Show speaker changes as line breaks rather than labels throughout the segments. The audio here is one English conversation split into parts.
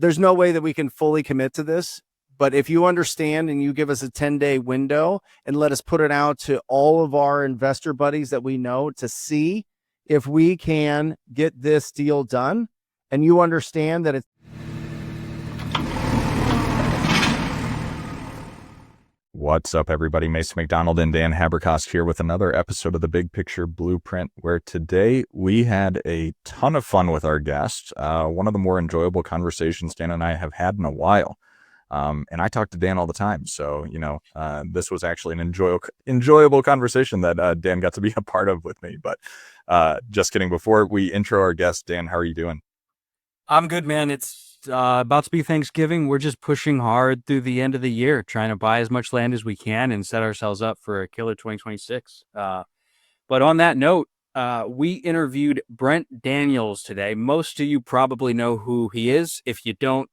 there's no way that we can fully commit to this. But if you understand and you give us a 10-day window and let us put it out to all of our investor buddies that we know to see if we can get this deal done, and you understand that it's
What's up, everybody? Mason McDonald and Dan Haberkost here with another episode of the Big Picture Blueprint, where today we had a ton of fun with our guest. One of the more enjoyable conversations Dan and I have had in a while. And I talk to Dan all the time. So, this was actually an enjoyable conversation that Dan got to be a part of with me. But just kidding. Before we intro our guest, Dan, how are you doing?
I'm good, man. It's about to be Thanksgiving. We're just pushing hard through the end of the year, trying to buy as much land as we can and set ourselves up for a killer 2026. But on that note, we interviewed Brent Daniels today. Most of you probably know who he is. If you don't,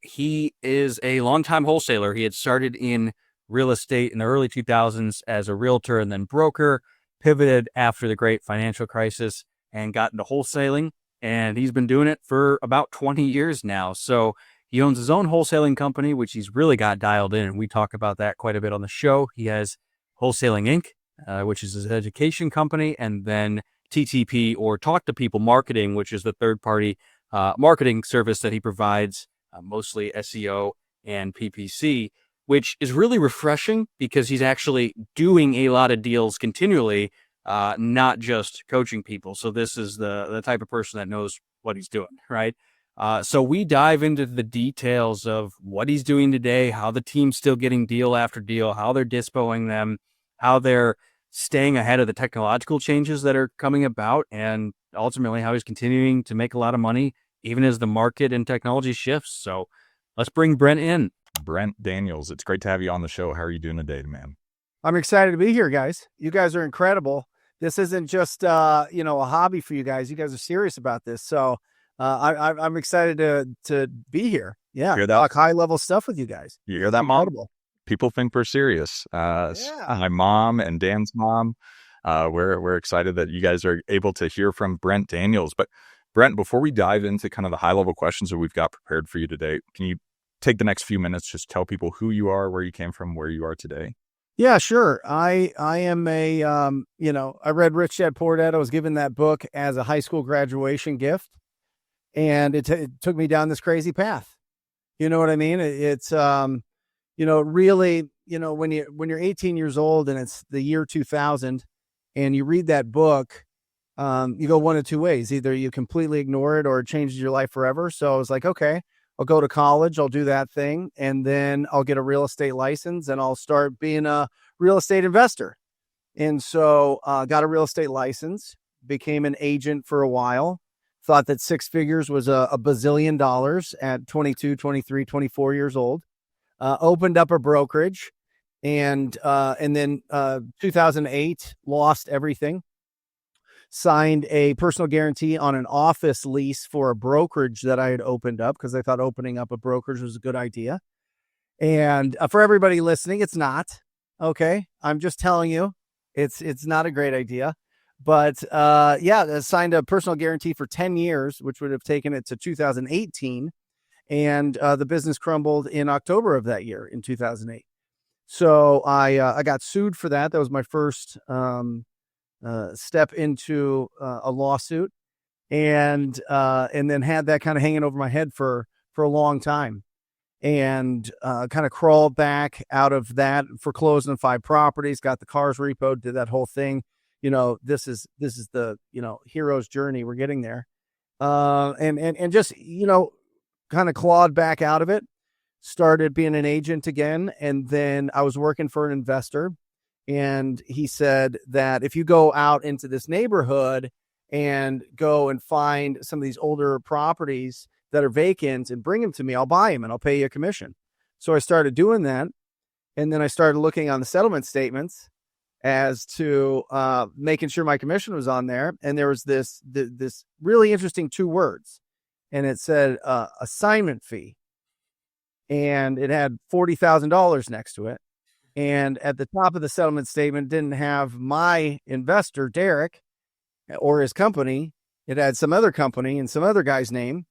he is a longtime wholesaler. He had started in real estate in the early 2000s as a realtor and then broker, pivoted after the great financial crisis and got into wholesaling. And he's been doing it for about 20 years now. So he owns his own wholesaling company, which he's really got dialed in. And we talk about that quite a bit on the show. He has Wholesaling Inc., which is his education company, and then TTP, or Talk to People Marketing, which is the third-party marketing service that he provides, mostly SEO and PPC, which is really refreshing because he's actually doing a lot of deals continually, not just coaching people. So this is the type of person that knows what he's doing, right? So we dive into the details of what he's doing today, how the team's still getting deal after deal, how they're dispoing them, how they're staying ahead of the technological changes that are coming about, and ultimately how he's continuing to make a lot of money even as the market and technology shifts. So let's bring Brent in.
Brent Daniels, it's great to have you on the show. How are you doing today, man?
I'm excited to be here, guys. You guys are incredible. This isn't just, a hobby for you guys. You guys are serious about this. So I'm excited to be here. Yeah. Talk high level stuff with you guys.
You hear that, incredible. Mom? People think we're serious. My mom and Dan's mom, we're excited that you guys are able to hear from Brent Daniels. But Brent, before we dive into kind of the high level questions that we've got prepared for you today, can you take the next few minutes, just tell people who you are, where you came from, where you are today?
Yeah, sure. I am I read Rich Dad Poor Dad. I was given that book as a high school graduation gift, and it took me down this crazy path. You know what I mean? It's, really, when you're 18 years old and it's the year 2000 and you read that book, you go one of two ways. Either you completely ignore it or it changes your life forever. So I was like, okay, I'll go to college, I'll do that thing, and then I'll get a real estate license and I'll start being a real estate investor. And so got a real estate license, became an agent for a while, thought that six figures was a bazillion dollars at 22, 23, 24 years old, opened up a brokerage, and then 2008, lost everything. Signed a personal guarantee on an office lease for a brokerage that I had opened up because I thought opening up a brokerage was a good idea. And for everybody listening, it's not. Okay. I'm just telling you, it's not a great idea. But signed a personal guarantee for 10 years, which would have taken it to 2018. And the business crumbled in October of that year in 2008. So I got sued for that. That was my first step into a lawsuit, and then had that kind of hanging over my head for a long time, and kind of crawled back out of that, foreclosed on 5 properties, got the cars repoed, did that whole thing. This is the hero's journey. We're getting there, and just kind of clawed back out of it, started being an agent again, and then I was working for an investor. And he said that if you go out into this neighborhood and go and find some of these older properties that are vacant and bring them to me, I'll buy them and I'll pay you a commission. So I started doing that. And then I started looking on the settlement statements as to making sure my commission was on there. And there was this really interesting 2 words. And it said assignment fee. And it had $40,000 next to it. And at the top of the settlement statement didn't have my investor, Derek, or his company. It had some other company and some other guy's name.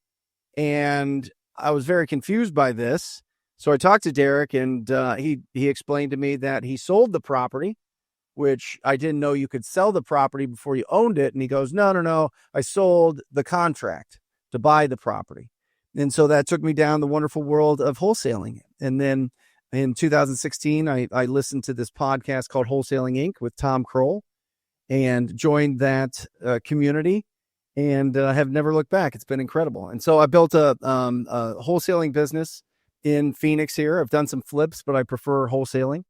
And I was very confused by this. So I talked to Derek, and he explained to me that he sold the property, which I didn't know you could sell the property before you owned it. And he goes, no, I sold the contract to buy the property. And so that took me down the wonderful world of wholesaling. And then in 2016, I listened to this podcast called Wholesaling Inc. with Tom Kroll and joined that community, and have never looked back. It's been incredible. And so I built a wholesaling business in Phoenix here. I've done some flips, but I prefer wholesaling.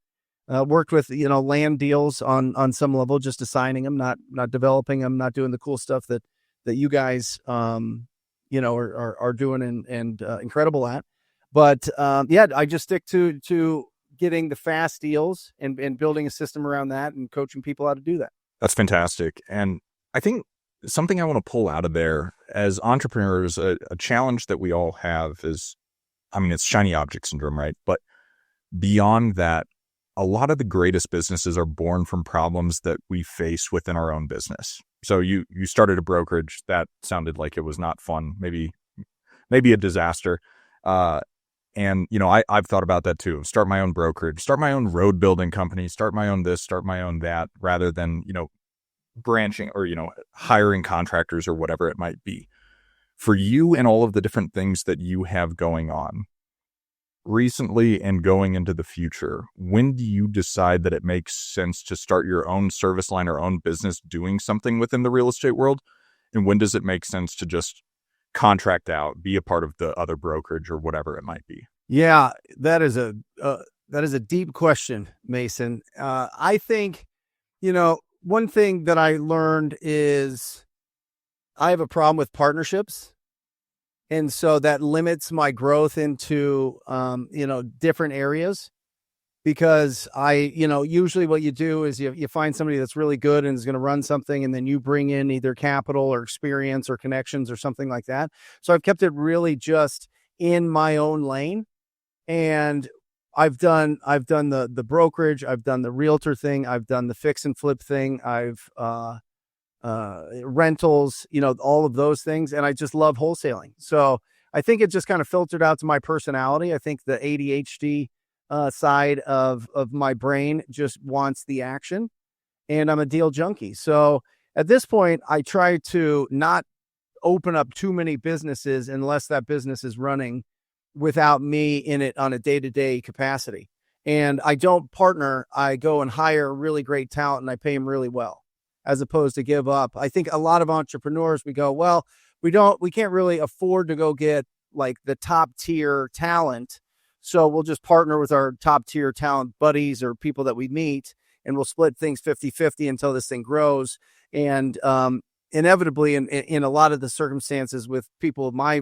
Worked with, land deals on some level, just assigning them, not developing them, not doing the cool stuff that you guys, are doing and incredible at. But I just stick to getting the fast deals and building a system around that and coaching people how to do that.
That's fantastic. And I think something I want to pull out of there as entrepreneurs, a challenge that we all have is, it's shiny object syndrome, right? But beyond that, a lot of the greatest businesses are born from problems that we face within our own business. So you started a brokerage that sounded like it was not fun, maybe a disaster. And I've thought about that too. Start my own brokerage, start my own road building company, start my own this, start my own that, rather than, branching or, hiring contractors or whatever it might be. For you and all of the different things that you have going on recently and going into the future, when do you decide that it makes sense to start your own service line or own business doing something within the real estate world? And when does it make sense to just contract out, be a part of the other brokerage or whatever it might be?
Yeah, that is a deep question, Mason. I think, one thing that I learned is I have a problem with partnerships. And so that limits my growth into, different areas, because usually what you do is you find somebody that's really good and is going to run something, and then you bring in either capital or experience or connections or something like that. So I've kept it really just in my own lane. And I've done the brokerage, I've done the realtor thing, I've done the fix and flip thing, I've rentals, all of those things. And I just love wholesaling. So I think it just kind of filtered out to my personality. I think the ADHD side of my brain just wants the action, and I'm a deal junkie. So at this point, I try to not open up too many businesses unless that business is running without me in it on a day-to-day capacity. And I don't partner. I go and hire really great talent, and I pay them really well, as opposed to give up. I think a lot of entrepreneurs, we go, well, we can't really afford to go get like the top tier talent. So we'll just partner with our top tier talent buddies or people that we meet, and we'll split things 50-50 until this thing grows. And inevitably, in a lot of the circumstances with people of my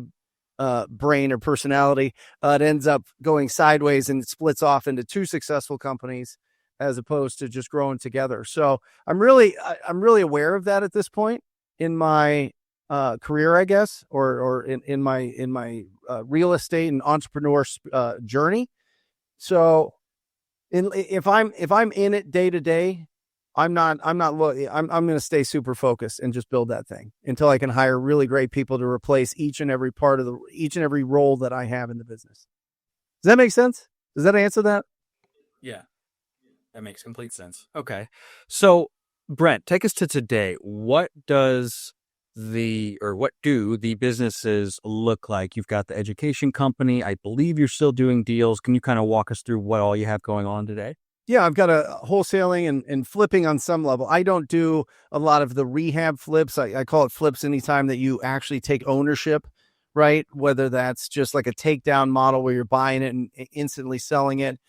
brain or personality, it ends up going sideways and it splits off into two successful companies as opposed to just growing together. So I'm really aware of that at this point in my career, I guess, or in my real estate and entrepreneur journey. So if I'm in it day to day, I'm going to stay super focused and just build that thing until I can hire really great people to replace each and every role that I have in the business. Does that make sense? Does that answer that?
Yeah, that makes complete sense. Okay. So Brent, take us to today. What do the businesses look like? You've got the education company. I believe you're still doing deals. Can you kind of walk us through what all you have going on today?
Yeah, I've got a wholesaling and flipping on some level. I don't do a lot of the rehab flips. I call it flips anytime that you actually take ownership, right? Whether that's just like a takedown model where you're buying it and instantly selling it.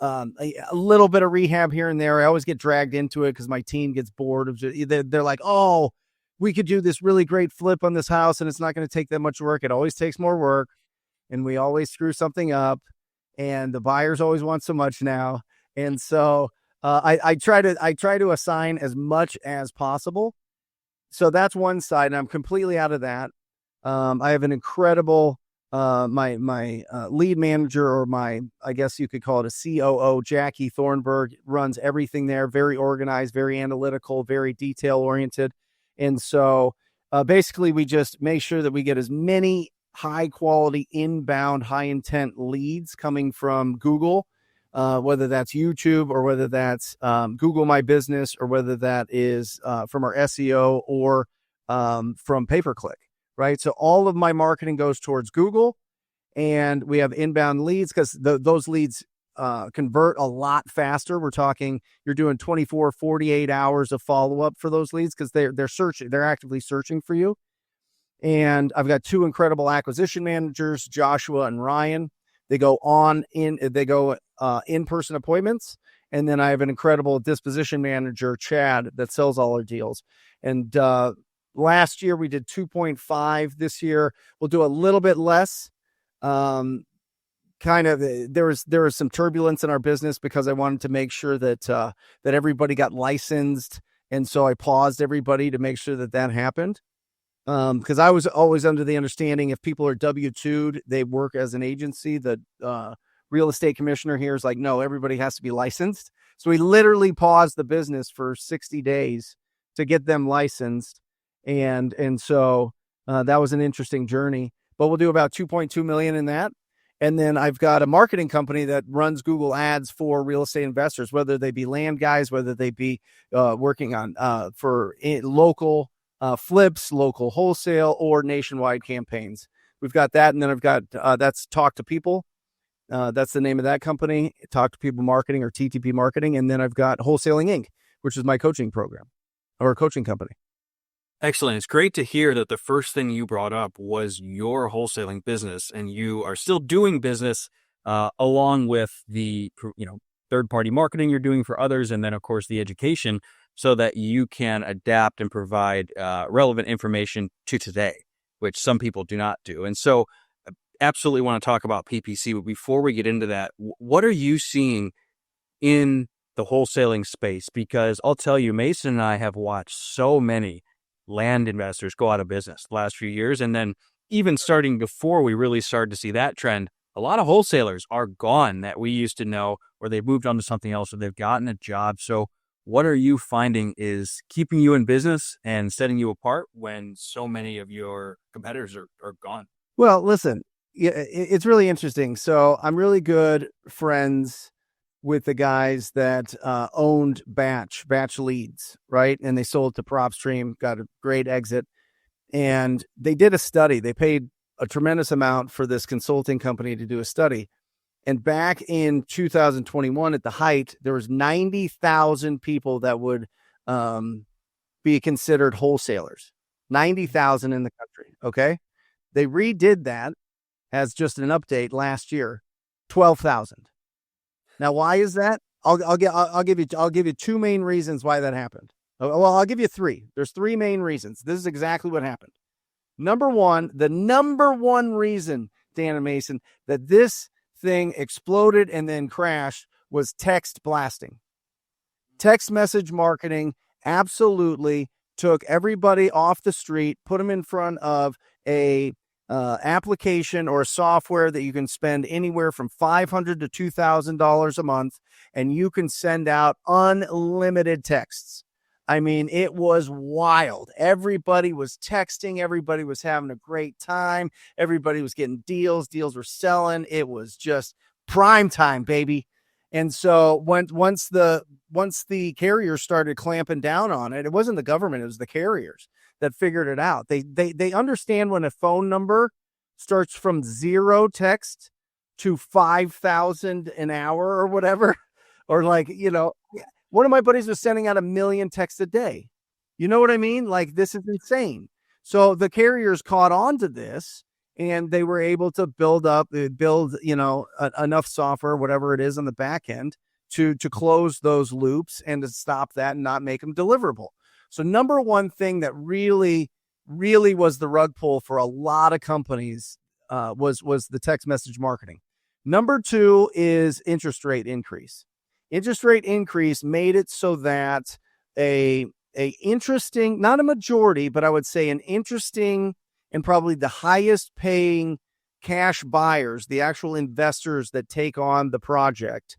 A little bit of rehab here and there. I always get dragged into it because my team gets bored of they're like, oh, we could do this really great flip on this house and it's not going to take that much work. It always takes more work, and we always screw something up, and the buyers always want so much now. And so I try to assign as much as possible. So that's one side, and I'm completely out of that. I have an incredible my lead manager, or I guess you could call it a COO, Jackie Thornburg, runs everything there. Very organized, very analytical, very detail oriented. And so basically we just make sure that we get as many high quality inbound, high intent leads coming from Google, whether that's YouTube or whether that's Google My Business or whether that is from our SEO or from pay-per-click, right? So all of my marketing goes towards Google, and we have inbound leads because those leads convert a lot faster. We're talking you're doing 24, 48 hours of follow-up for those leads because they're searching, they're actively searching for you. And I've got two incredible acquisition managers, Joshua and Ryan. They go in-person appointments. And then I have an incredible disposition manager, Chad, that sells all our deals. And last year we did 2.5. This year we'll do a little bit less. There was some turbulence in our business because I wanted to make sure that everybody got licensed. And so I paused everybody to make sure that happened. Because I was always under the understanding if people are W-2'd, they work as an agency. The real estate commissioner here is like, no, everybody has to be licensed. So we literally paused the business for 60 days to get them licensed. And so that was an interesting journey, but we'll do about 2.2 million in that. And then I've got a marketing company that runs Google ads for real estate investors, whether they be land guys, whether they be working on for local flips, local wholesale, or nationwide campaigns. We've got that. And then I've got, that's Talk to People. That's the name of that company, Talk to People Marketing, or TTP Marketing. And then I've got Wholesaling Inc., which is my coaching program or coaching company.
Excellent. It's great to hear that the first thing you brought up was your wholesaling business, and you are still doing business along with the third-party marketing you're doing for others, and then, of course, the education, so that you can adapt and provide relevant information to today, which some people do not do. And so absolutely want to talk about PPC, but before we get into that, what are you seeing in the wholesaling space? Because I'll tell you, Mason and I have watched so many land investors go out of business the last few years. And then even starting before we really started to see that trend, a lot of wholesalers are gone that we used to know, or they've moved on to something else, or they've gotten a job. So what are you finding is keeping you in business and setting you apart when so many of your competitors are gone?
Well, listen, it's really interesting. So I'm really good friends with the guys that owned Batch Leads, right? And they sold to PropStream, got a great exit. And they did a study. They paid a tremendous amount for this consulting company to do a study. And back in 2021, at the height, there was 90,000 people that would be considered wholesalers. 90,000 in the country, okay? They redid that as just an update last year, 12,000. Now, why is that? I'll give you two main reasons why that happened. Well, I'll give you three. There's three main reasons. This is exactly what happened. The number one reason, Dan and Mason, that this thing exploded and then crashed was text blasting. Text message marketing absolutely took everybody off the street, put them in front of a application or a software that you can spend anywhere from $500 to $2,000 a month, and you can send out unlimited texts. I mean, it was wild. Everybody was texting. Everybody was having a great time. Everybody was getting deals. Deals were selling. It was just prime time, baby. And so once the carriers started clamping down on it, it wasn't the government, it was the carriers that figured it out. They understand when a phone number starts from 0 text to 5,000 an hour or whatever, or one of my buddies was sending out 1 million texts a day. You know what I mean? Like, this is insane. So the carriers caught on to this, and they were able to build enough software, whatever it is on the back end, to close those loops and to stop that and not make them deliverable. So number one thing that really, really was the rug pull for a lot of companies was the text message marketing. Number two is interest rate increase. Interest rate increase made it so that a interesting, not a majority, but I would say an interesting and probably the highest paying cash buyers, the actual investors that take on the project,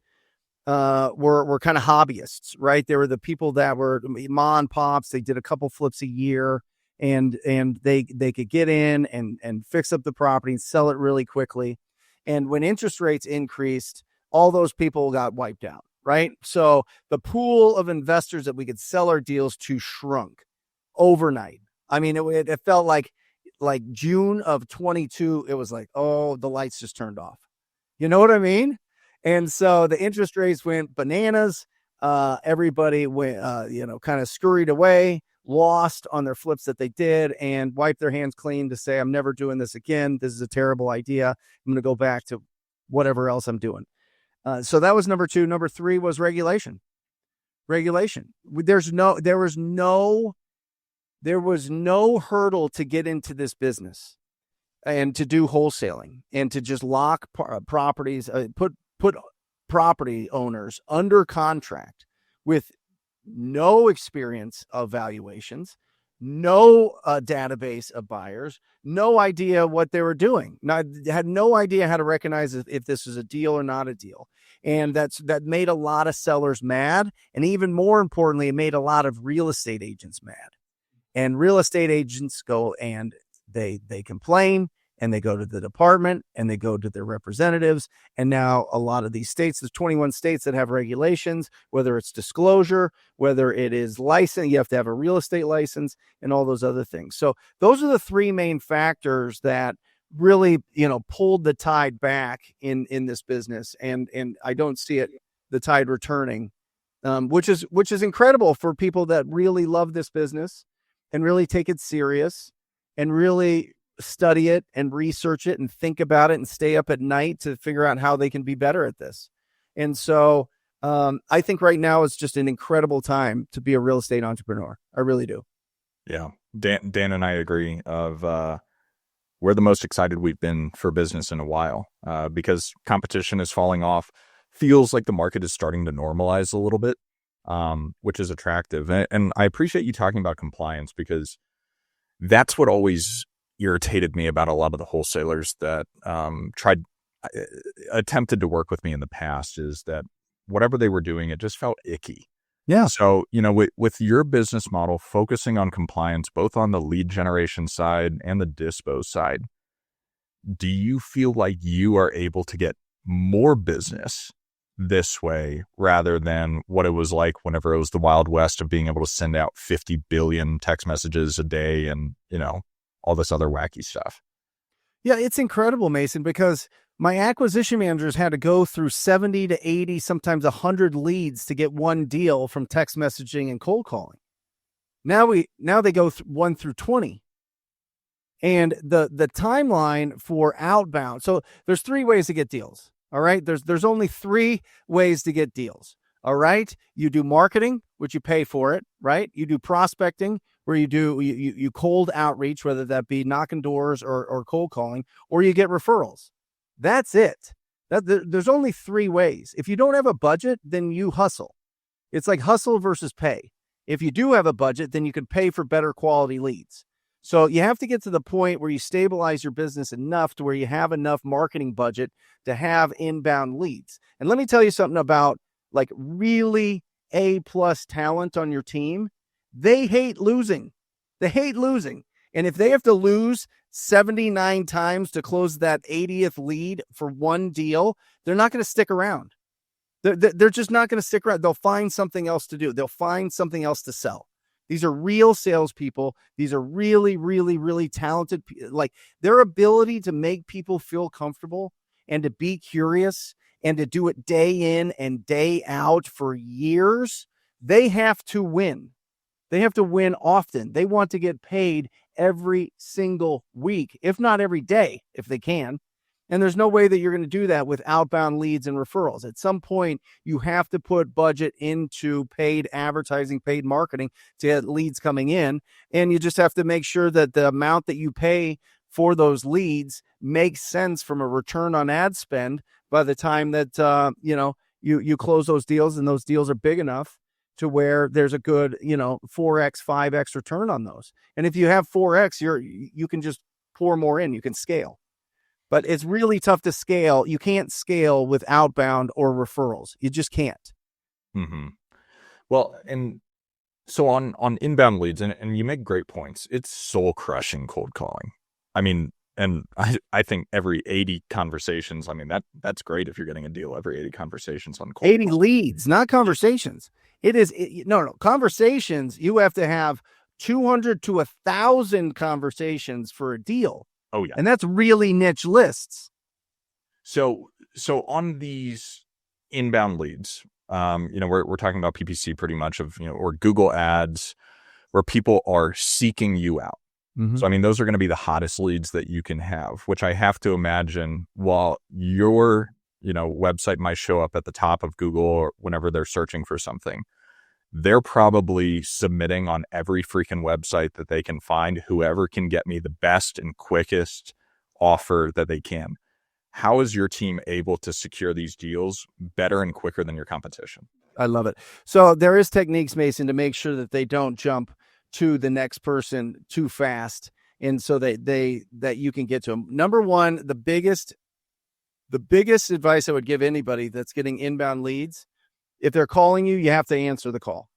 were kind of hobbyists, right? They were the people that were mom and pops. They did a couple flips a year, and they could get in and fix up the property and sell it really quickly. And when interest rates increased, all those people got wiped out, right? So the pool of investors that we could sell our deals to shrunk overnight. I mean, it felt like June of 22, it was like, oh, the lights just turned off. You know what I mean? And so the interest rates went bananas. Everybody went, kind of scurried away, lost on their flips that they did, and wiped their hands clean to say, I'm never doing this again. This is a terrible idea. I'm going to go back to whatever else I'm doing. So that was number 2. Number 3 was regulation. There was no hurdle to get into this business and to do wholesaling and to just lock properties, put property owners under contract with no experience of valuations, no database of buyers, no idea what they were doing. Had no idea how to recognize if this was a deal or not a deal. And that made a lot of sellers mad. And even more importantly, it made a lot of real estate agents mad. And real estate agents go and they complain, and they go to the department and they go to their representatives. And now a lot of these states, there's 21 states that have regulations, whether it's disclosure, whether it is license, you have to have a real estate license and all those other things. So those are the 3 main factors that really, pulled the tide back in this business. And I don't see the tide returning, which is incredible for people that really love this business and really take it serious and really study it and research it and think about it and stay up at night to figure out how they can be better at this. And so I think right now is just an incredible time to be a real estate entrepreneur. I really do.
Yeah. Dan and I agree we're the most excited we've been for business in a while because competition is falling off. Feels like the market is starting to normalize a little bit, which is attractive. And I appreciate you talking about compliance because that's what always irritated me about a lot of the wholesalers that attempted to work with me in the past is that whatever they were doing, it just felt icky.
Yeah.
So, with your business model focusing on compliance, both on the lead generation side and the dispo side, do you feel like you are able to get more business this way rather than what it was like whenever it was the Wild West of being able to send out 50 billion text messages a day and, all this other wacky stuff?
Yeah, it's incredible, Mason, because my acquisition managers had to go through 70 to 80, sometimes 100 leads to get one deal from text messaging and cold calling. Now they go 1 through 20. And the timeline for outbound. So there's 3 ways to get deals. All right. There's only 3 ways to get deals. All right. You do marketing, which you pay for it, right? You do prospecting, where you cold outreach, whether that be knocking doors or cold calling, or you get referrals. That's it. There's only 3 ways. If you don't have a budget, then you hustle. It's like hustle versus pay. If you do have a budget, then you can pay for better quality leads. So you have to get to the point where you stabilize your business enough to where you have enough marketing budget to have inbound leads. And let me tell you something about like really A+ talent on your team. They hate losing. And if they have to lose 79 times to close that 80th lead for one deal, they're not going to stick around. They're just not going to stick around. They'll find something else to do. They'll find something else to sell. These are real salespeople. These are really, really, really talented. Like their ability to make people feel comfortable and to be curious and to do it day in and day out for years. They have to win. They have to win often. They want to get paid every single week, if not every day, if they can. And there's no way that you're going to do that with outbound leads and referrals. At some point, you have to put budget into paid advertising, paid marketing to get leads coming in. And you just have to make sure that the amount that you pay for those leads makes sense from a return on ad spend by the time that, you close those deals and those deals are big enough to where there's a good, 4x, 5x return on those. And if you have 4x, you can just pour more in, you can scale. But it's really tough to scale. You can't scale with outbound or referrals. You just can't.
Mm-hmm. Well, and So on inbound leads, and you make great points, it's soul crushing cold calling. I mean, and I think every 80 conversations, I mean, that's great if you're getting a deal every 80 conversations on cold
80 leads, not conversations. No, conversations. You have to have 200 to 1,000 conversations for a deal.
Oh yeah.
And that's really niche lists.
So on these inbound leads, we're talking about PPC pretty much or Google ads where people are seeking you out.
Mm-hmm.
So, I mean, those are going to be the hottest leads that you can have, which I have to imagine while your, website might show up at the top of Google or whenever they're searching for something, they're probably submitting on every freaking website that they can find, whoever can get me the best and quickest offer that they can. How is your team able to secure these deals better and quicker than your competition?
I love it. So there is techniques, Mason, to make sure that they don't jump to the next person too fast. And so that you can get to them. Number one, the biggest advice I would give anybody that's getting inbound leads, if they're calling you, you have to answer the call.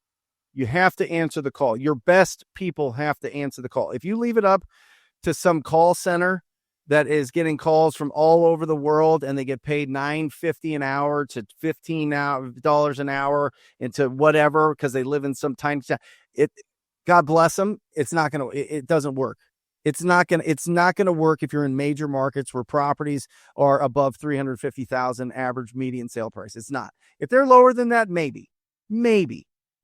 You have to answer the call. Your best people have to answer the call. If you leave it up to some call center that is getting calls from all over the world and they get paid $9.50 an hour to $15 an hour into whatever, because they live in some tiny town, God bless them. It doesn't work. It's not going to work if you're in major markets where properties are above 350,000 average median sale price. It's not. If they're lower than that, maybe.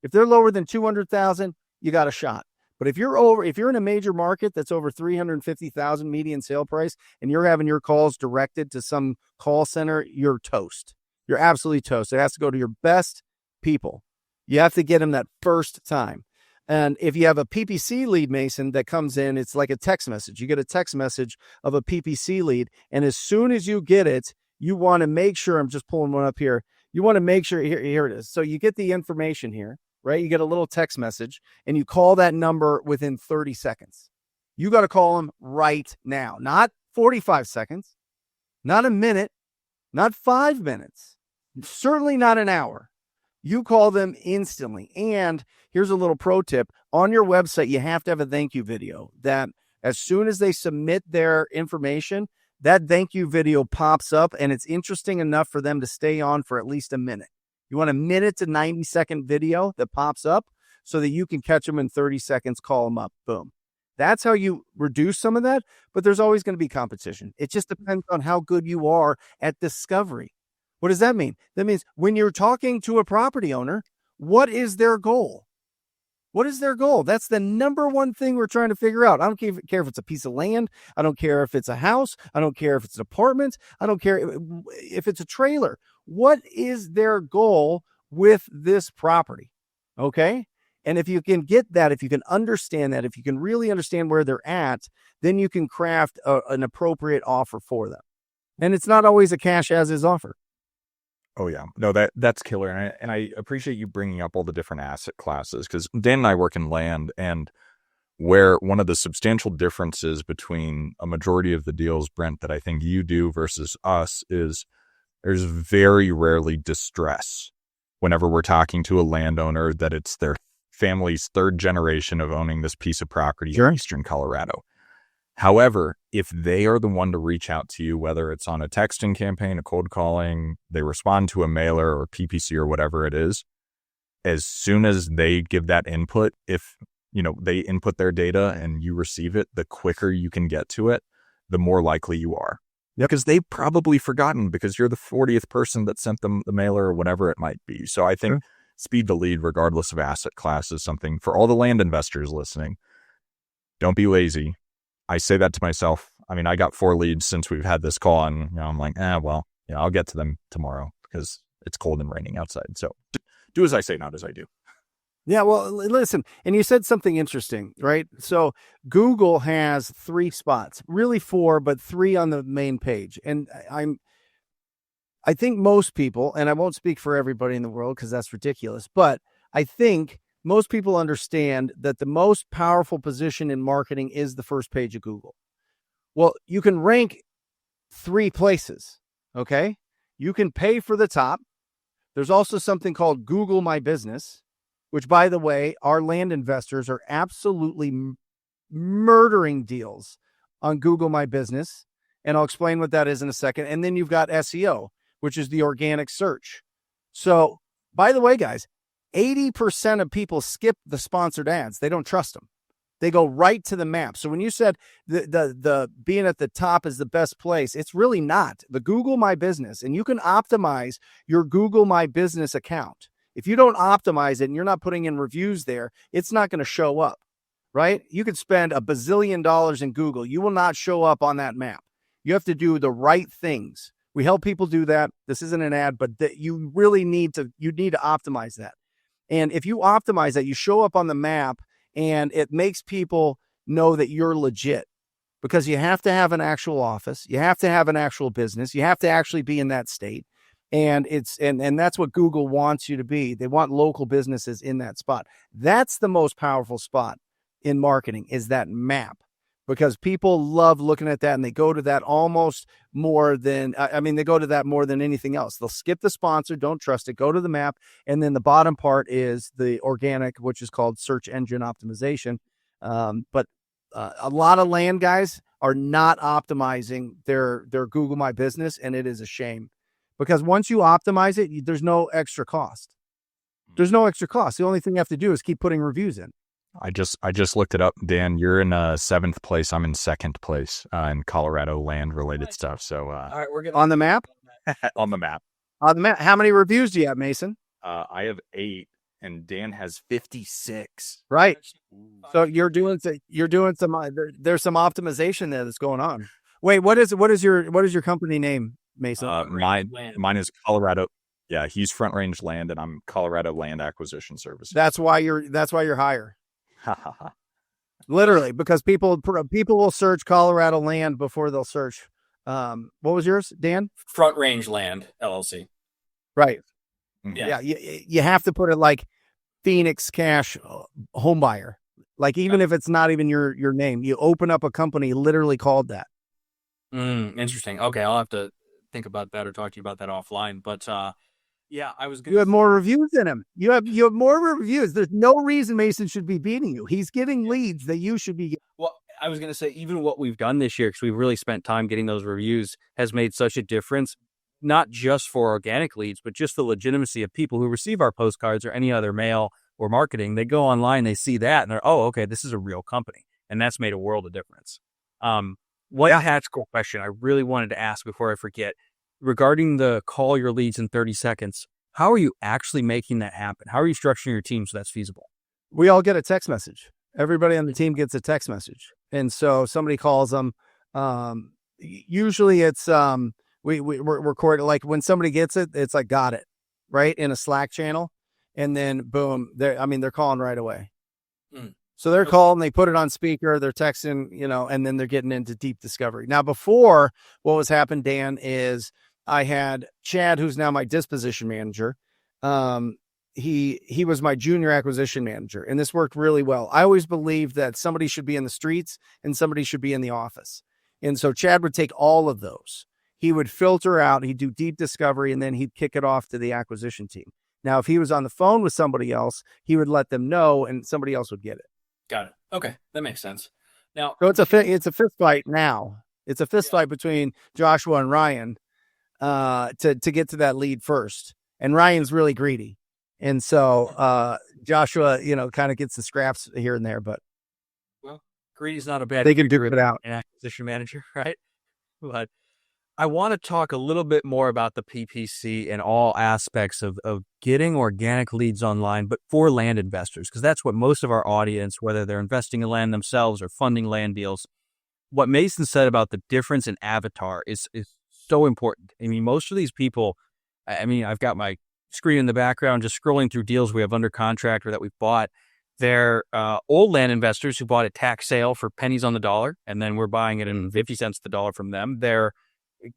If they're lower than 200,000, you got a shot. But if you're in a major market that's over 350,000 median sale price and you're having your calls directed to some call center, you're toast. You're absolutely toast. It has to go to your best people. You have to get them that first time. And if you have a PPC lead, Mason, that comes in, it's like a text message. You get a text message of a PPC lead. And as soon as you get it, you want to make sure, I'm just pulling one up here. You want to make sure, here it is. So you get the information here, right? You get a little text message and you call that number within 30 seconds. You got to call them right now, not 45 seconds, not a minute, not 5 minutes, certainly not an hour. You call them instantly. And here's a little pro tip. On your website, you have to have a thank you video that as soon as they submit their information, that thank you video pops up and it's interesting enough for them to stay on for at least a minute. You want a minute to 90-second video that pops up so that you can catch them in 30 seconds, call them up, boom. That's how you reduce some of that, but there's always going to be competition. It just depends on how good you are at discovery. What does that mean? That means when you're talking to a property owner, what is their goal? What is their goal? That's the number one thing we're trying to figure out. I don't care if it's a piece of land. I don't care if it's a house. I don't care if it's an apartment. I don't care if it's a trailer. What is their goal with this property? Okay. And if you can get that, if you can understand that, if you can really understand where they're at, then you can craft an appropriate offer for them. And it's not always a cash as is offer.
Oh yeah, no, that's killer, and I appreciate you bringing up all the different asset classes because Dan and I work in land, and where one of the substantial differences between a majority of the deals, Brent, that I think you do versus us is there's very rarely distress whenever we're talking to a landowner that it's their family's third generation of owning this piece of property in Eastern Colorado. However, if they are the one to reach out to you, whether it's on a texting campaign, a cold calling, they respond to a mailer or PPC or whatever it is, as soon as they give that input, if they input their data and you receive it, the quicker you can get to it, the more likely you are. Because they've probably forgotten because you're the 40th person that sent them the mailer or whatever it might be. So I think speed to lead, regardless of asset class, is something for all the land investors listening. Don't be lazy. I say that to myself. I mean, I got 4 leads since we've had this call, and I'm like, I'll get to them tomorrow because it's cold and raining outside. So do as I say, not as I do.
Yeah, well, listen, and you said something interesting, right? So Google has 3 spots, really 4, but 3 on the main page. And I think most people, and I won't speak for everybody in the world because that's ridiculous, but I think most people understand that the most powerful position in marketing is the first page of Google. Well, you can rank 3 places, okay? You can pay for the top. There's also something called Google My Business, which, by the way, our land investors are absolutely murdering deals on Google My Business. And I'll explain what that is in a second. And then you've got SEO, which is the organic search. So, by the way, guys, 80% of people skip the sponsored ads. They don't trust them. They go right to the map. So when you said the being at the top is the best place, it's really not. The Google My Business, and you can optimize your Google My Business account. If you don't optimize it and you're not putting in reviews there, it's not going to show up, right? You could spend $1 bazillion in Google. You will not show up on that map. You have to do the right things. We help people do that. This isn't an ad, but you really need to optimize that. And if you optimize that, you show up on the map and it makes people know that you're legit, because you have to have an actual office. You have to have an actual business. You have to actually be in that state. And and that's what Google wants you to be. They want local businesses in that spot. That's the most powerful spot in marketing, is that map. Because people love looking at that, and they go to that almost more than, they go to that more than anything else. They'll skip the sponsor, don't trust it, go to the map. And then the bottom part is the organic, which is called search engine optimization. But a lot of land guys are not optimizing their Google My Business, and it is a shame. Because once you optimize it, there's no extra cost. There's no extra cost. The only thing you have to do is keep putting reviews in.
I just looked it up, Dan. You're in 7th place. I'm in 2nd place in Colorado land related stuff. So
All right, we're gonna
on the map.
on the map.
On the map. How many reviews do you have, Mason?
I have 8, and Dan has 56.
Right. So you're doing some. There's some optimization there that's going on. Wait, what is your company name, Mason?
Mine is Colorado. Yeah, he's Front Range Land, and I'm Colorado Land Acquisition Services.
That's why you're higher. Literally, because people will search Colorado land before they'll search. What was yours, Dan?
Front Range Land LLC.
Right.
Yeah.
You have to put it like Phoenix Cash Home Buyer. Like, even if it's not even your name, you open up a company literally called that.
Interesting. Okay, I'll have to think about that or talk to you about that offline. But yeah, I was.
You have more reviews than him. You have more reviews. There's no reason Mason should be beating you. He's getting leads that you should be.
Well, I was going to say, even what we've done this year, because we've really spent time getting those reviews, has made such a difference. Not just for organic leads, but just the legitimacy of people who receive our postcards or any other mail or marketing. They go online, they see that, and they're, oh, okay, this is a real company, and that's made a world of difference. One tactical question I really wanted to ask before I forget. Regarding the call your leads in 30 seconds, how are you actually making that happen? How are you structuring your team so that's feasible?
We all get a text message. Everybody on the team gets a text message. And so somebody calls them. Usually it's, we're recording, like when somebody gets it, it's like, got it, right? In a Slack channel. And then boom, they're calling right away. So they're calling, they put it on speaker, they're texting, and then they're getting into deep discovery. Now, before, what was happened, Dan, is I had Chad, who's now my disposition manager. He was my junior acquisition manager, and this worked really well. I always believed that somebody should be in the streets and somebody should be in the office. And so Chad would take all of those. He would filter out, he'd do deep discovery, and then he'd kick it off to the acquisition team. Now, if he was on the phone with somebody else, he would let them know and somebody else would get it.
Got it. Okay. That makes sense. Now,
so it's a fist fight now. It's a fist fight between Joshua and Ryan to get to that lead first. And Ryan's really greedy. And so Joshua, kind of gets the scraps here and there, but
well, greedy's not a bad.
They can do it out.
An acquisition manager, right? But I want to talk a little bit more about the PPC and all aspects of getting organic leads online, but for land investors, because that's what most of our audience, whether they're investing in land themselves or funding land deals, what Mason said about the difference in avatar is so important. I mean, most of these people, I've got my screen in the background, just scrolling through deals we have under contract or that we've bought. They're old land investors who bought a tax sale for pennies on the dollar, and then we're buying it in 50 cents the dollar from them. They're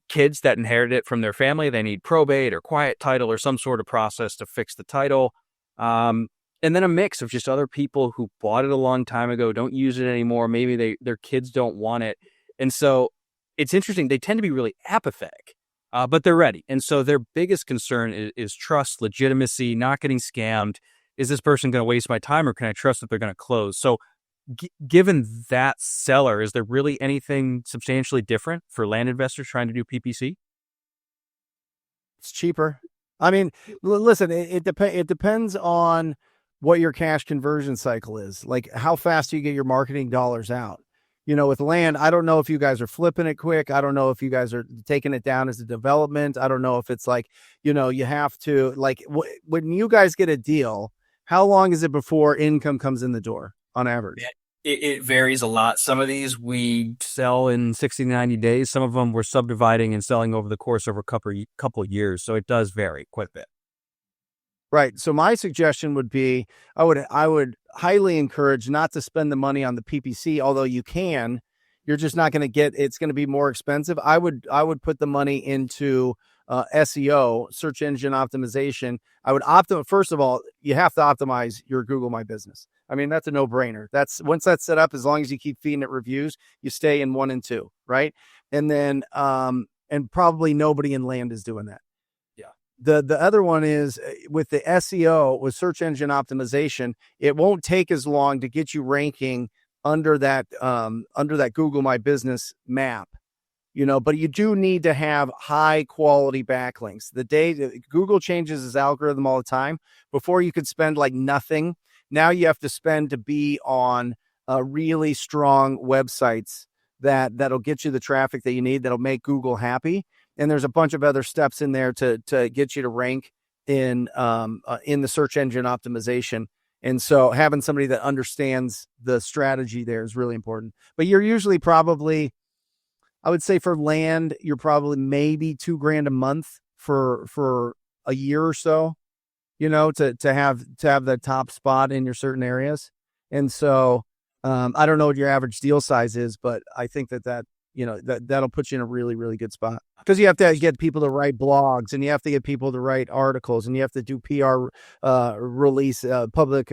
kids that inherited it from their family. They need probate or quiet title or some sort of process to fix the title. And then a mix of just other people who bought it a long time ago, don't use it anymore. Maybe their kids don't want it. And so it's interesting. They tend to be really apathetic, but they're ready. And so their biggest concern is trust, legitimacy, not getting scammed. is this person going to waste my time, or can I trust that they're going to close? So given that seller, is there really anything substantially different for land investors trying to do PPC?
It's cheaper. I mean, listen, it depends on what your cash conversion cycle is. Like how fast do you get your marketing dollars out? With land, I don't know if you guys are flipping it quick. I don't know if you guys are taking it down as a development. I don't know if it's like, you have to like when you guys get a deal, how long is it before income comes in the door on average?
It varies a lot. Some of these we sell in 60 to 90 days. Some of them we're subdividing and selling over the course of a couple of years. So it does vary quite a bit.
Right. So my suggestion would be, I would highly encourage not to spend the money on the PPC, although you can. You're just not going to get. It's going to be more expensive. I would put the money into SEO, search engine optimization. I would First of all, you have to optimize your Google My Business. I mean, that's a no-brainer. Once that's set up, as long as you keep feeding it reviews, you stay in 1 and 2, right? And then and probably nobody in land is doing that. The other one is with the SEO, with search engine optimization, it won't take as long to get you ranking under that Google My Business map, but you do need to have high quality backlinks. The day Google changes its algorithm all the time, before you could spend like nothing. Now you have to spend to be on really strong websites that'll get you the traffic that you need, that'll make Google happy. And there's a bunch of other steps in there to get you to rank in the search engine optimization. And so having somebody that understands the strategy there is really important. But you're usually probably, I would say for land, you're probably maybe $2,000 a month for a year or so, to have the top spot in your certain areas. And so I don't know what your average deal size is, but I think that'll put you in a really, really good spot, because you have to get people to write blogs, and you have to get people to write articles, and you have to do PR public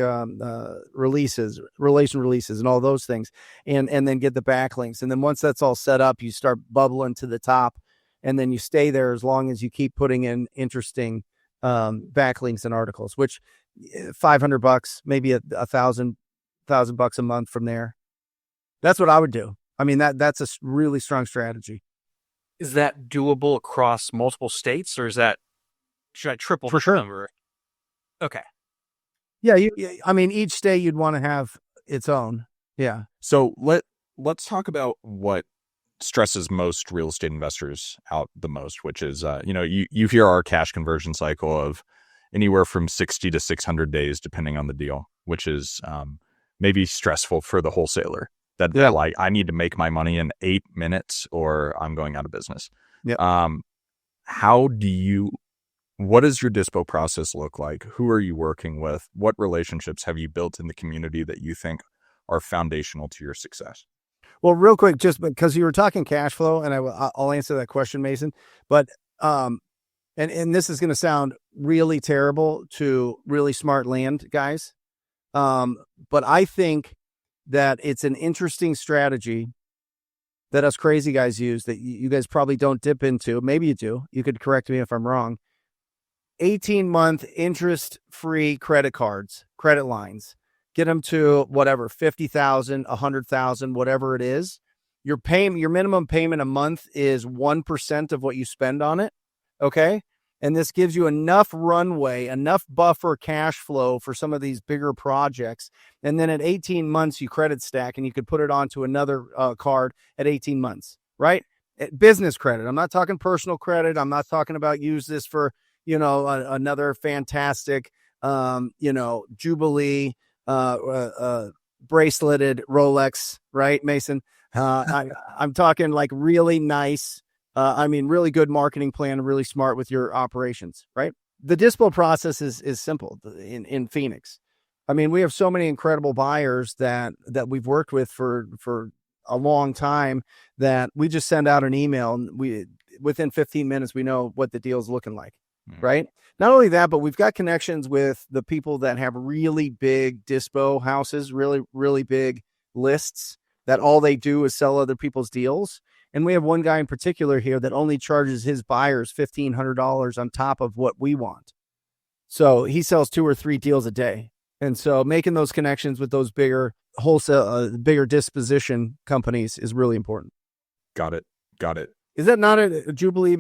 releases, and all those things, and then get the backlinks. And then once that's all set up, you start bubbling to the top, and then you stay there as long as you keep putting in interesting backlinks and articles, which $500, maybe $1,000 a month from there. That's what I would do. I mean, that's a really strong strategy.
Is that doable across multiple states, or should I triple
for sure?
Number? Okay.
Yeah. I mean, each state you'd want to have its own. Yeah.
So let's talk about what stresses most real estate investors out the most, which is, you hear our cash conversion cycle of anywhere from 60 to 600 days, depending on the deal, which is maybe stressful for the wholesaler. Like, I need to make my money in 8 minutes or I'm going out of business.
Yeah.
What does your dispo process look like? Who are you working with? What relationships have you built in the community that you think are foundational to your success?
Well, real quick, just because you were talking cash flow, and I'll answer that question, Mason, but, and this is going to sound really terrible to really smart land guys. But I think that it's an interesting strategy that us crazy guys use that you guys probably don't dip into. Maybe you do. You could correct me if I'm wrong. 18-month interest-free credit lines. Get them to whatever, 50,000, 100,000, whatever it is. Your minimum payment a month is 1% of what you spend on it. Okay. And this gives you enough runway, enough buffer cash flow for some of these bigger projects. And then at 18 months, you credit stack and you could put it onto another card at 18 months, right? Business credit. I'm not talking personal credit. I'm not talking about use this for, another fantastic, Jubilee, braceleted Rolex, right, Mason? I'm talking like really nice, really good marketing plan, really smart with your operations, right? The dispo process is simple in Phoenix. I mean, we have so many incredible buyers that we've worked with for a long time that we just send out an email and within 15 minutes, we know what the deal's looking like, right? Not only that, but we've got connections with the people that have really big dispo houses, really, really big lists that all they do is sell other people's deals. And we have one guy in particular here that only charges his buyers $1,500 on top of what we want. So he sells 2 or 3 deals a day. And so making those connections with those bigger bigger disposition companies is really important.
Got it.
Is that not a Jubilee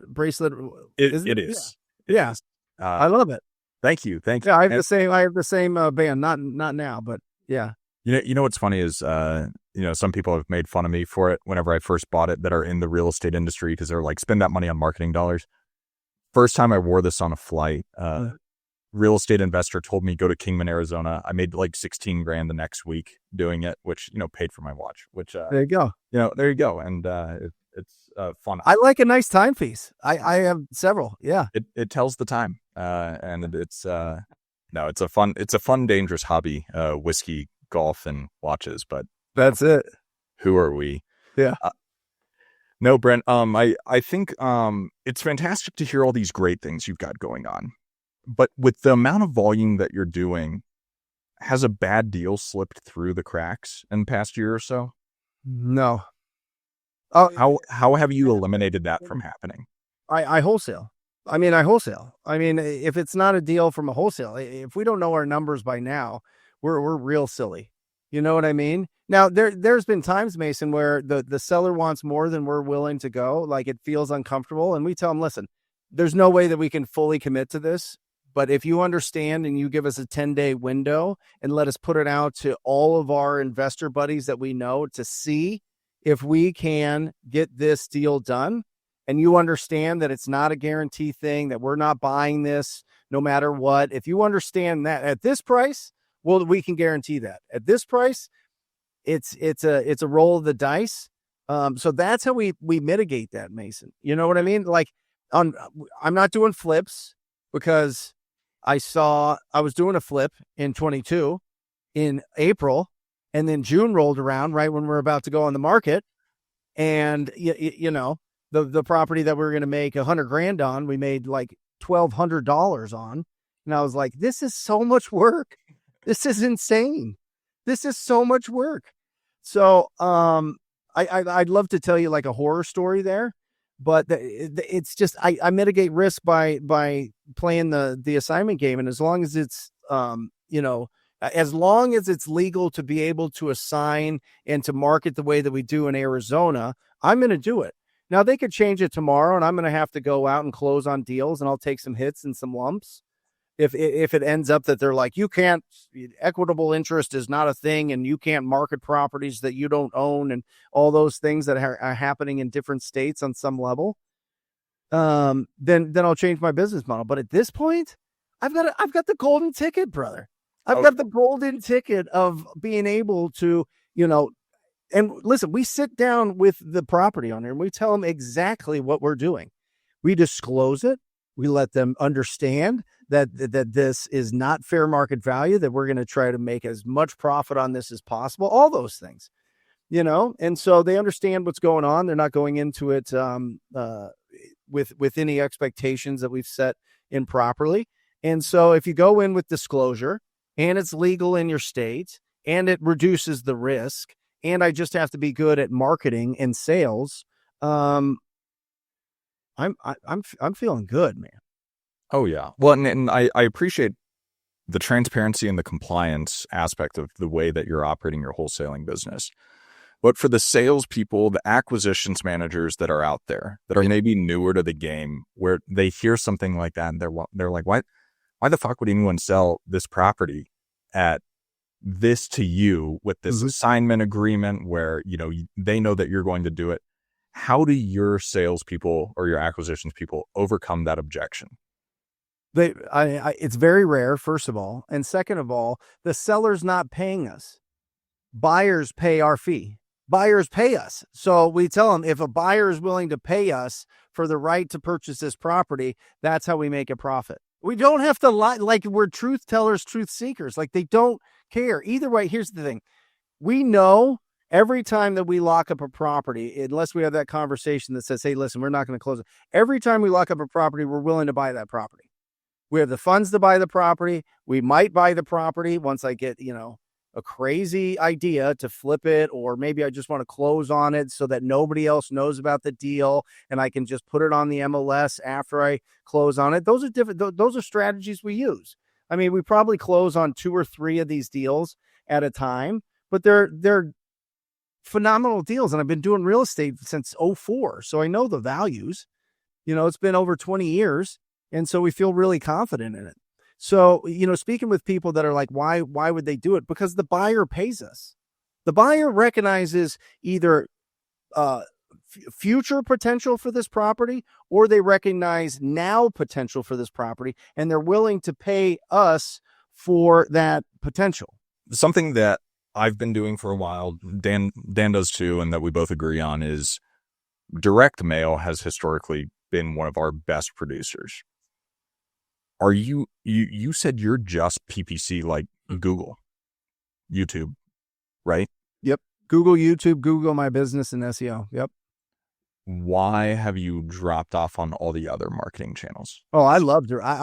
bracelet?
It is.
Yeah. I love it.
Thank you.
Yeah, I have the same band. Not now, but yeah.
You know what's funny is some people have made fun of me for it whenever I first bought it that are in the real estate industry, because they're like, spend that money on marketing dollars. First time I wore this on a flight, real estate investor told me go to Kingman, Arizona. I made like 16 grand the next week doing it, which paid for my watch. Which
there you go.
There you go, and it's fun.
I like a nice timepiece. I have several. Yeah,
it tells the time, and it's it's a fun dangerous hobby, whiskey, golf, and watches. But
that's it.
Who are we?
Yeah.
No, Brent. I think it's fantastic to hear all these great things you've got going on. But with the amount of volume that you're doing, has a bad deal slipped through the cracks in the past year or so?
No.
How have you eliminated that from happening?
I wholesale. I mean, if it's not a deal from a wholesale, if we don't know our numbers by now, we're real silly. You know what I mean? Now there's been times, Mason, where the seller wants more than we're willing to go. Like it feels uncomfortable, and we tell them, listen, there's no way that we can fully commit to this. But if you understand and you give us a 10-day window and let us put it out to all of our investor buddies that we know to see if we can get this deal done, and you understand that it's not a guarantee thing, that we're not buying this no matter what. If you understand that at this price, well, we can guarantee that. At this price, it's a roll of the dice. So that's how we mitigate that, Mason. You know what I mean? Like I'm not doing flips because I was doing a flip in 22 in April, and then June rolled around right when we're about to go on the market. And the property that we were going to make $100,000 on, we made like $1,200 on. And I was like, this is so much work. This is insane. This is so much work. So, I'd love to tell you like a horror story there, but it's just, I mitigate risk by playing the assignment game. And as long as it's, as long as it's legal to be able to assign and to market the way that we do in Arizona, I'm going to do it. Now they could change it tomorrow and I'm going to have to go out and close on deals, and I'll take some hits and some lumps. If it ends up that they're like, equitable interest is not a thing and you can't market properties that you don't own and all those things that are happening in different states on some level, then I'll change my business model. But at this point, I've got the golden ticket, brother. I've got the golden ticket of being able to, and listen, we sit down with the property owner and we tell them exactly what we're doing. We disclose it. We let them understand that this is not fair market value, that we're going to try to make as much profit on this as possible, all those things, and so they understand what's going on. They're not going into it with any expectations that we've set in properly. And so if you go in with disclosure and it's legal in your state and it reduces the risk, and I just have to be good at marketing and sales, I'm feeling good, man.
Oh yeah. Well, and I appreciate the transparency and the compliance aspect of the way that you're operating your wholesaling business. But for the salespeople, the acquisitions managers that are out there that are maybe newer to the game, where they hear something like that and they're like, why the fuck would anyone sell this property at this to you with this assignment agreement where, they know that you're going to do it? How do your salespeople or your acquisitions people overcome that objection?
It's very rare, first of all. And second of all, the seller's not paying us. Buyers pay our fee. Buyers pay us. So we tell them if a buyer is willing to pay us for the right to purchase this property, that's how we make a profit. We don't have to lie. Like, we're truth tellers, truth seekers. Like, they don't care. Either way, here's the thing. We know every time that we lock up a property, unless we have that conversation that says, hey, listen, we're not going to close it. Every time we lock up a property, we're willing to buy that property. We have the funds to buy the property. We might buy the property once I get, a crazy idea to flip it, or maybe I just want to close on it so that nobody else knows about the deal and I can just put it on the MLS after I close on it. Those are different. Those are strategies we use. I mean, we probably close on 2 or 3 of these deals at a time, but they're phenomenal deals. And I've been doing real estate since '04. So I know the values. It's been over 20 years. And so we feel really confident in it. So, speaking with people that are like, why would they do it? Because the buyer pays us. The buyer recognizes either future potential for this property, or they recognize now potential for this property, and they're willing to pay us for that potential.
Something that I've been doing for a while, Dan does too, and that we both agree on, is direct mail has historically been one of our best producers. Are you said you're just PPC, like Google, YouTube, right?
Yep. Google, YouTube, Google My Business, and SEO. Yep.
Why have you dropped off on all the other marketing channels?
Oh, I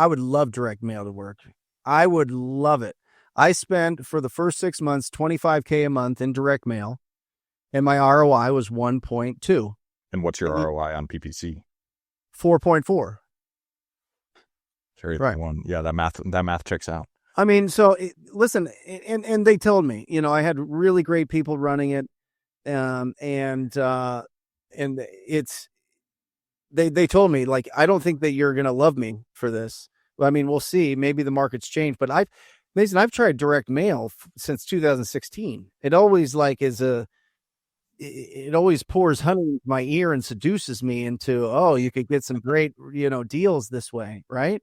would love direct mail to work. I would love it. I spent for the first 6 months, $25K a month in direct mail, and my ROI was 1.2.
And what's your ROI on PPC?
4.4.
Right. One. Yeah, that math checks out.
I mean, so listen, and they told me, I had really great people running it. And it's, they told me, like, I don't think that you're going to love me for this. I mean, we'll see. Maybe the market's changed, but I've tried direct mail since 2016. It always it always pours honey in my ear and seduces me into, oh, you could get some great, deals this way. Right.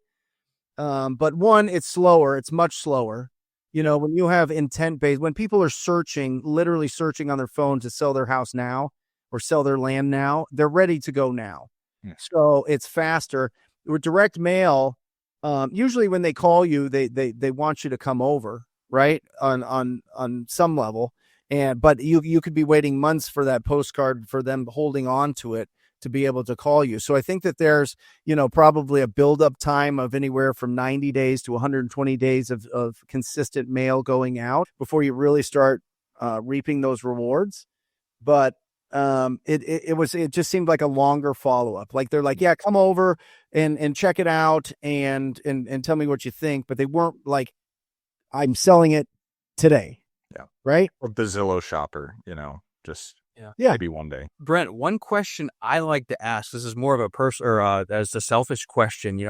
But one, it's slower. It's much slower. When you have intent based, when people are literally searching on their phone to sell their house now or sell their land now, they're ready to go now. Yeah. So it's faster. With direct mail, usually when they call you, they want you to come over, right? On some level. But you could be waiting months for that postcard, for them holding on to it to be able to call you. So I think that there's, probably a buildup time of anywhere from 90 days to 120 days of consistent mail going out before you really start reaping those rewards. But it just seemed like a longer follow-up. Like they're like, yeah, come over and check it out and tell me what you think. But they weren't like, I'm selling it today.
Yeah.
Right.
Or the Zillow shopper, just maybe one day.
Brent, one question I like to ask, this is more of a as a selfish question,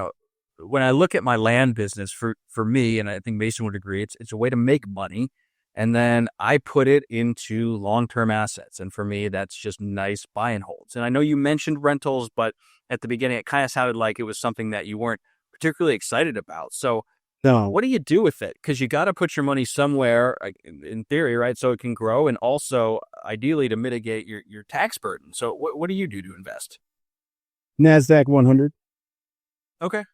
when I look at my land business for me, and I think Mason would agree, it's a way to make money. And then I put it into long-term assets. And for me, that's just nice buy and holds. And I know you mentioned rentals, but at the beginning, it kind of sounded like it was something that you weren't particularly excited about. So
no,
what do you do with it? Because you got to put your money somewhere, in theory, right? So it can grow, and also ideally to mitigate your tax burden. So what do you do to invest?
NASDAQ 100.
Okay.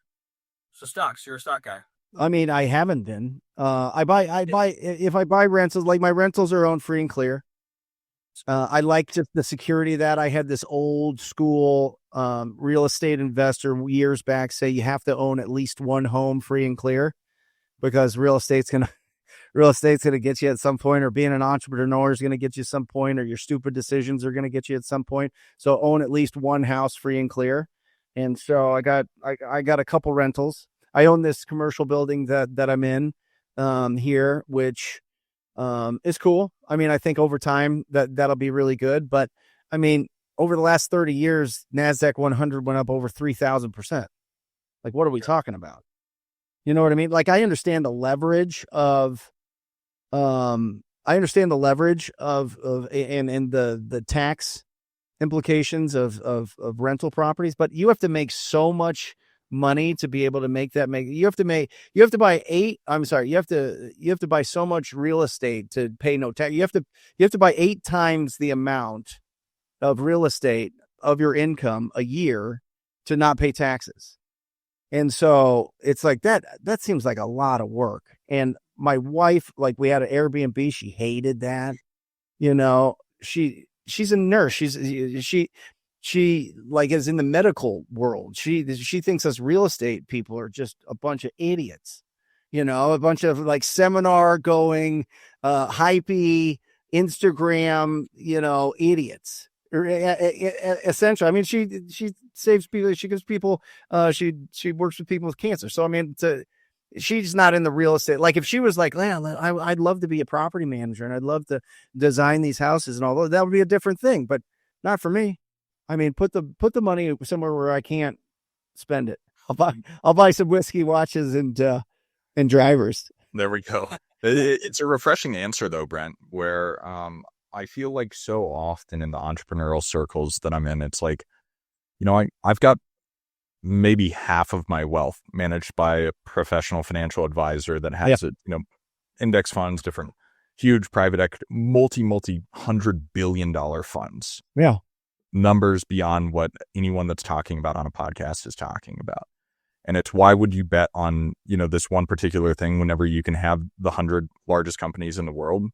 So stocks, you're a stock guy.
I mean, I haven't been. If I buy rentals, like my rentals are owned free and clear. I like just the security that I had this old school real estate investor years back say you have to own at least one home free and clear, because real estate's gonna get you at some point, or being an entrepreneur is gonna get you at some point, or your stupid decisions are gonna get you at some point. So own at least one house free and clear. And so I got a couple rentals. I own this commercial building that I'm in here, which is cool. I mean, I think over time that'll be really good. But I mean, over the last 30 years, NASDAQ 100 went up over 3,000%. Like, what are we talking about? You know what I mean? Like, I understand the leverage of, and the tax implications of rental properties, but you have to make so much money to be able to you have to buy so much real estate to pay no tax. You have to buy 8 times the amount of real estate of your income a year to not pay taxes. And so it's like that seems like a lot of work. And my wife, like, we had an Airbnb. She hated that. She's a nurse. She like is in the medical world. She thinks us real estate people are just a bunch of idiots, a bunch of like seminar going, hypey Instagram, idiots. Essentially, I mean, she saves people. She gives people. She works with people with cancer. So I mean, she's not in the real estate. Like if she was like, I'd love to be a property manager and I'd love to design these houses and all that would be a different thing, but not for me. I mean, put the money somewhere where I can't spend it. I'll buy some whiskey watches and drivers.
There we go. It's a refreshing answer though, Brent, where I feel like so often in the entrepreneurial circles that I'm in, it's like, I've got maybe half of my wealth managed by a professional financial advisor that has index funds, different huge private equity, multi $100 billion funds.
Yeah.
Numbers beyond what anyone that's talking about on a podcast is talking about. And it's why would you bet on, this one particular thing whenever you can have the 100 largest companies in the world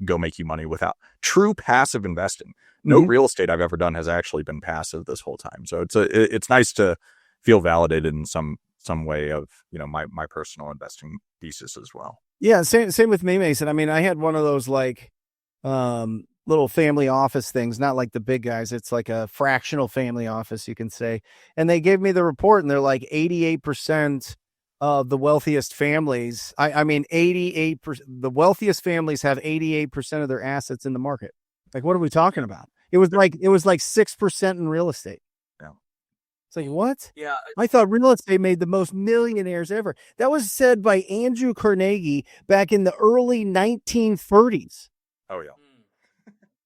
go make you money without true passive investing. No real estate I've ever done has actually been passive this whole time. So it's nice to feel validated in some way of, my personal investing thesis as well.
Yeah. Same with me, Mason. I mean, I had one of those like little family office things, not like the big guys. It's like a fractional family office, you can say. And they gave me the report and they're like 88% of the wealthiest families. I mean, 88%, the wealthiest families have 88% of their assets in the market. Like, what are we talking about? It was like 6% in real estate.
Yeah.
It's like, what?
Yeah.
I thought real estate made the most millionaires ever. That was said by Andrew Carnegie back in the early 1930s.
Oh, yeah.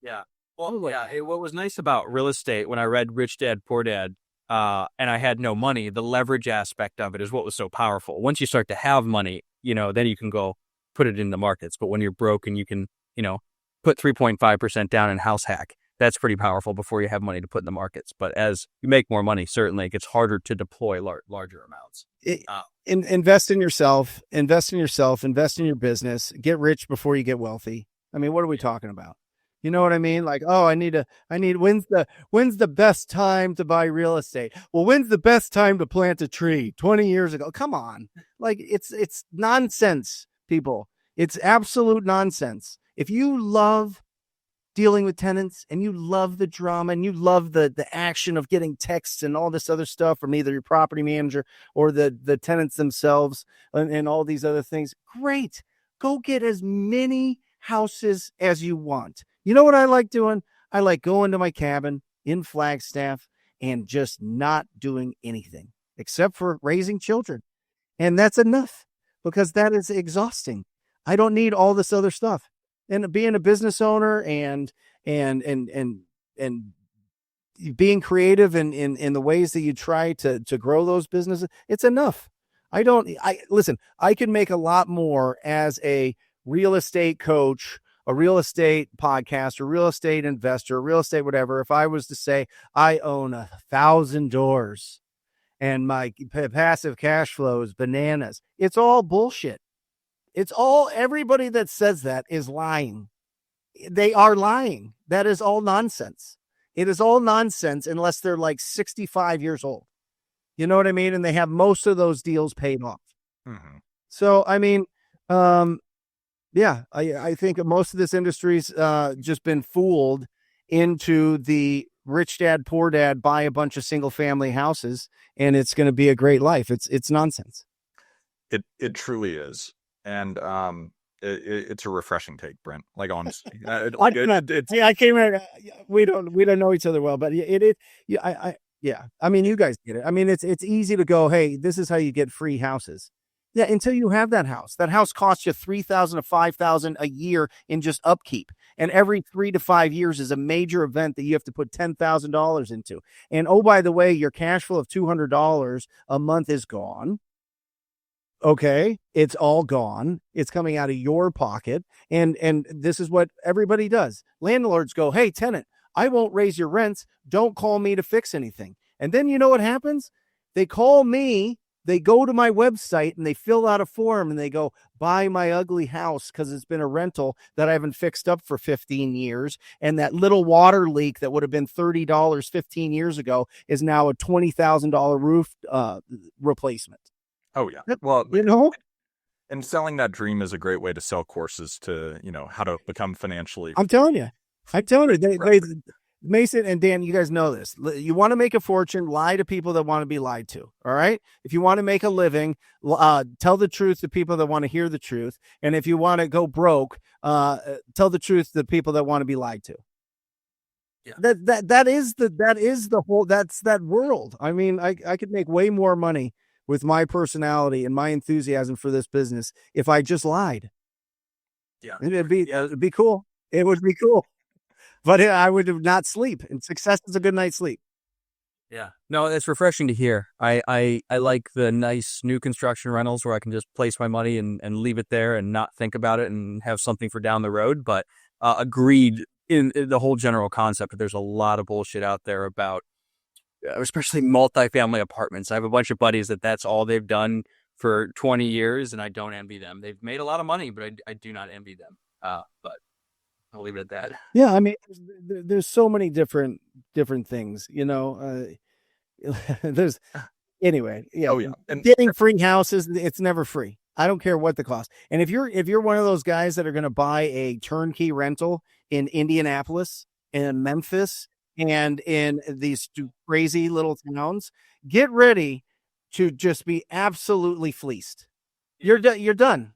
Yeah. Well, what was nice about real estate when I read Rich Dad, Poor Dad, and I had no money, the leverage aspect of it is what was so powerful. Once you start to have money, then you can go put it in the markets. But when you're broke and you can, put 3.5% down in house hack, that's pretty powerful before you have money to put in the markets. But as you make more money, certainly it gets harder to deploy larger amounts.
Invest in yourself, invest in your business, get rich before you get wealthy. I mean, what are we talking about? You know what I mean? Like, oh, when's the best time to buy real estate? Well, when's the best time to plant a tree? 20 years ago. Come on. Like it's nonsense, people. It's absolute nonsense. If you love dealing with tenants and you love the drama and you love the action of getting texts and all this other stuff from either your property manager or the tenants themselves and all these other things, great. Go get as many houses as you want. You know what I like doing? I like going to my cabin in Flagstaff and just not doing anything except for raising children. And that's enough because that is exhausting. I don't need all this other stuff. And being a business owner and being creative in the ways that you try to grow those businesses, it's enough. Listen, I can make a lot more as a real estate coach, a real estate podcast, a real estate investor, a real estate whatever, if I was to say I own 1,000 doors and my passive cash flow is bananas, it's all bullshit. Everybody that says that is lying. They are lying. That is all nonsense. It is all nonsense unless they're like 65 years old. You know what I mean? And they have most of those deals paid off.
Mm-hmm.
So, I mean, yeah, I think most of this industry's just been fooled into the rich dad, poor dad, buy a bunch of single family houses and it's going to be a great life. It's nonsense.
It truly is. And it's a refreshing take, Brent. Like honestly,
I came here. We don't know each other well, but I mean, you guys get it. I mean, it's easy to go, hey, this is how you get free houses. Yeah, until you have that house. That house costs you $3,000 to $5,000 a year in just upkeep. And every 3 to 5 years is a major event that you have to put $10,000 into. And oh, by the way, your cash flow of $200 a month is gone. Okay, it's all gone. It's coming out of your pocket. And this is what everybody does. Landlords go, hey, tenant, I won't raise your rents. Don't call me to fix anything. And then you know what happens? They call me. They go to my website and they fill out a form and they go, buy my ugly house because it's been a rental that I haven't fixed up for 15 years. And that little water leak that would have been $30 15 years ago is now a $20,000 roof replacement.
Oh, yeah. Well, and selling that dream is a great way to sell courses to, how to become financially.
I'm telling you. Mason and Dan, you guys know this. You want to make a fortune, lie to people that want to be lied to. All right. If you want to make a living, tell the truth to people that want to hear the truth. And if you want to go broke, tell the truth to people that want to be lied to.
Yeah.
That is the whole, that's that world. I mean, I could make way more money with my personality and my enthusiasm for this business if I just lied.
Yeah.
It'd be cool. It would be cool. But I would not sleep, and success is a good night's sleep.
Yeah. No, it's refreshing to hear. I like the nice new construction rentals where I can just place my money and leave it there and not think about it and have something for down the road. But agreed in the whole general concept. There's a lot of bullshit out there about, especially multifamily apartments. I have a bunch of buddies that's all they've done for 20 years, and I don't envy them. They've made a lot of money, but I do not envy them. But I'll leave it at that.
Yeah, I mean, there's so many different things, you know. There's anyway. Yeah.
Oh yeah, and
Getting free houses, it's never free. I don't care what the cost. And if you're one of those guys that are going to buy a turnkey rental in Indianapolis and Memphis and in these crazy little towns, get ready to just be absolutely fleeced. You're done. You're done.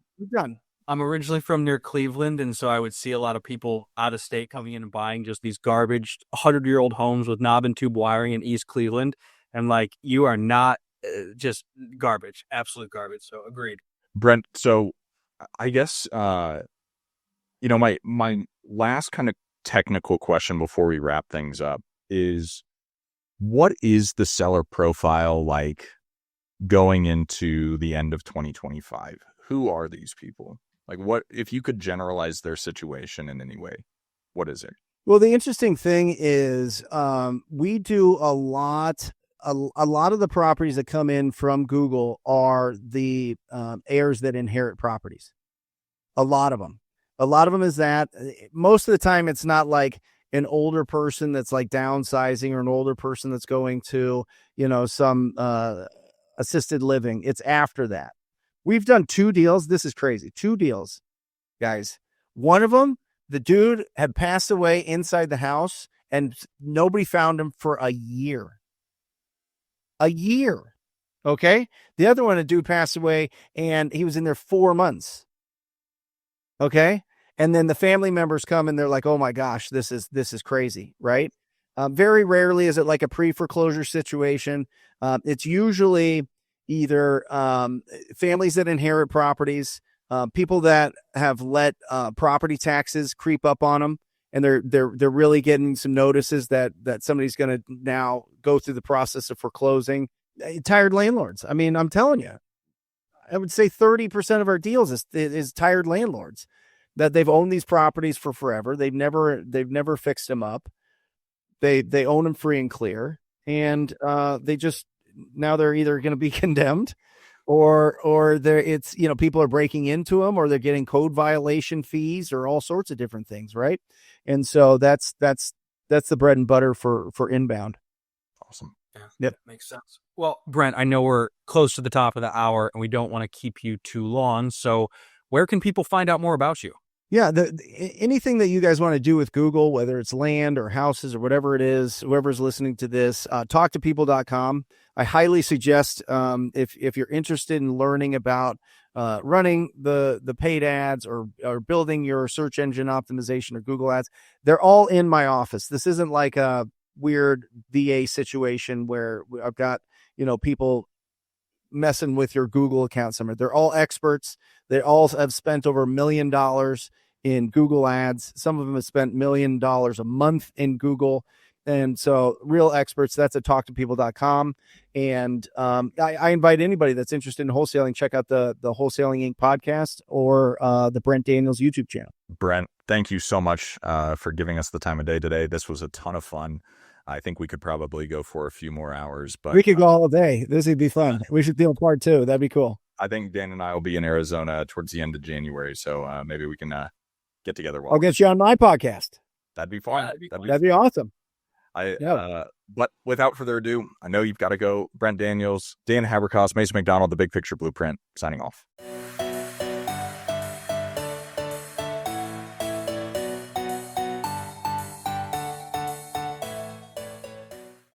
I'm originally from near Cleveland, and so I would see a lot of people out of state coming in and buying just these garbage 100-year-old homes with knob and tube wiring in East Cleveland. And like, you are not just garbage, absolute garbage. So agreed.
Brent, so I guess my last kind of technical question before we wrap things up is, what is the seller profile like going into the end of 2025? Who are these people? Like, what if you could generalize their situation in any way? What is it?
Well, the interesting thing is, we do a lot of the properties that come in from Google are the heirs that inherit properties. A lot of them is that. Most of the time, it's not like an older person that's like downsizing or an older person that's going to, some assisted living. It's after that. We've done 2 deals. This is crazy. 2 deals, guys. One of them, the dude had passed away inside the house and nobody found him for a year. Okay. The other one, a dude passed away and he was in there 4 months. Okay. And then the family members come and they're like, oh my gosh, this is crazy. Right. Very rarely is it like a pre-foreclosure situation. It's usually either families that inherit properties, people that have let property taxes creep up on them, and they're really getting some notices that somebody's going to now go through the process of foreclosing. Tired landlords. I mean, I'm telling you, I would say 30% of our deals is tired landlords that they've owned these properties for forever. They've never fixed them up. They own them free and clear, and now they're either going to be condemned or people are breaking into them, or they're getting code violation fees or all sorts of different things. Right. And so that's the bread and butter for inbound.
Awesome.
Yeah.
Yep.
Makes sense. Well, Brent, I know we're close to the top of the hour and we don't want to keep you too long. So where can people find out more about you?
Yeah, anything that you guys want to do with Google, whether it's land or houses or whatever it is, whoever's listening to this, talktopeople.com. I highly suggest if you're interested in learning about running the paid ads or building your search engine optimization or Google ads, they're all in my office. This isn't like a weird VA situation where I've got, people messing with your Google account somewhere. They're all experts. They all have spent over $1 million in Google ads. Some of them have spent $1 million a month in Google. And so real experts, that's at talktopeople.com. And I invite anybody that's interested in wholesaling, check out the Wholesaling Inc. podcast or the Brent Daniels YouTube channel.
Brent, thank you so much for giving us the time of day today. This was a ton of fun. I think we could probably go for a few more hours, but
we could go all day. This would be fun. We should do a part 2. That'd be cool.
I think Dan and I will be in Arizona towards the end of January. So maybe we can get together.
I'll get you on my podcast.
That'd be fun.
That'd be awesome.
But without further ado, I know you've got to go. Brent Daniels, Dan Haberkas, Mason McDonald, The Big Picture Blueprint, signing off.